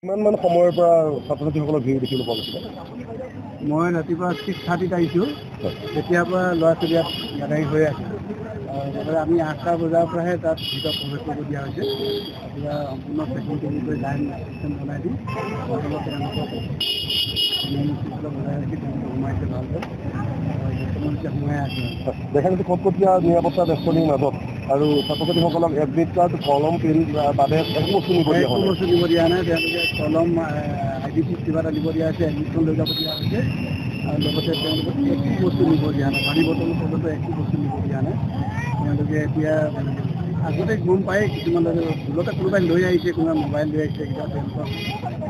কিমান সময়ৰ পৰা ছাত্ৰ-ছাত্ৰীসকলৰ ভিৰ দেখিবলৈ পোৱা গৈছিলে? মই ৰাতিপুৱা 6:30 আহিছোঁ। তেতিয়াৰ পৰা ল'ৰা-ছোৱালী ইয়াত গাড়ী হৈ আছে। আমি 8টা বজাৰ পৰাহে তাত ভিতৰত প্ৰৱেশ কৰিব দিয়া হৈছে। এতিয়া সম্পূৰ্ণ চেকিং কৰি লাইন চিষ্টেম বনাই দিম। তেওঁলোকক বজাই ৰাখি তেওঁলোকে সোমাইছে ভালকৈ। বৰ্তমান এতিয়া সোমাই আছে। দেখা গৈছে কটকটীয়া নিৰাপত্তা বেষ্টনীৰ মাজত আৰু ছাত্ৰ-ছাত্ৰীসকলক এডমিট কাৰ্ড, কলম, পেন বাদে একো বস্তু নিব দিয়া হোৱা নাই। বস্তু দিব দিয়া নাই। তেওঁলোকে কলম ID কিবা এটা দিব দিয়া হৈছে, এডমিটখন লৈ যাব দিয়া হৈছে আৰু লগতে তেওঁলোকক একো বস্তু নিব দিয়া নাই। পানী বটল পৰ্যন্ত একো বস্তু নিব দিয়া নাই। তেওঁলোকে এতিয়া আগতে গম পায় কিছুমান ভুলতে কোনোবাই লৈ আহিছে, কোনোবাই মোবাইল লৈ আহিছে, কিবা তেওঁলোকক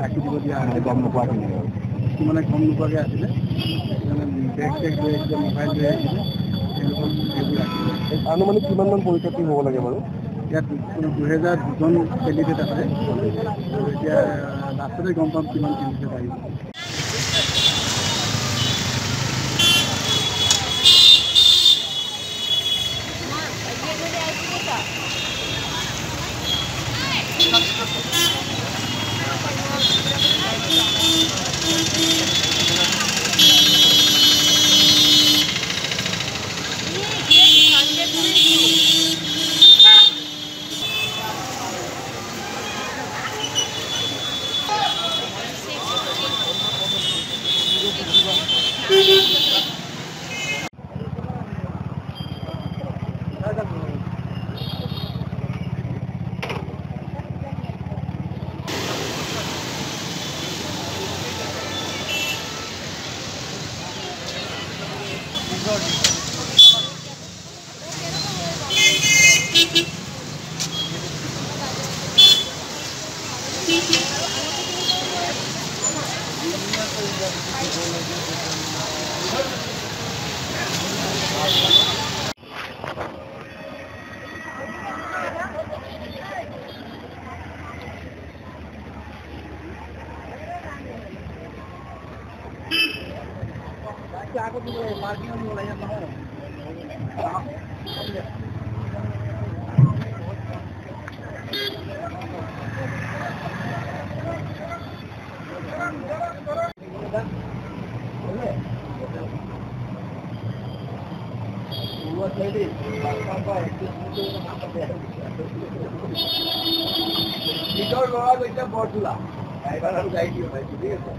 ৰাখি দিব দিয়া হৈছে। গম নোপোৱাখিনি কিছুমানে গম নোপোৱাকৈ আছিলে, কিছুমানে বেগ চেগ লৈ আহিছিলে, মোবাইল লৈ আহিছিলে, তেওঁলোকক সেইবোৰ ৰাখিছে। আনুমানিক কিমানমান পৰীক্ষাৰ্থী হ'ব লাগে বাৰু? ইয়াত 2002জন কেণ্ডিডেট আছে আৰু এতিয়া লাষ্টতে গম পাম কিমান কেণ্ডিডেট আহিব। নিজৰ ল'ৰা গৈছে বৰটোলা, ড্ৰাইভাৰ আৰু গাড়ী ঠিক আছে।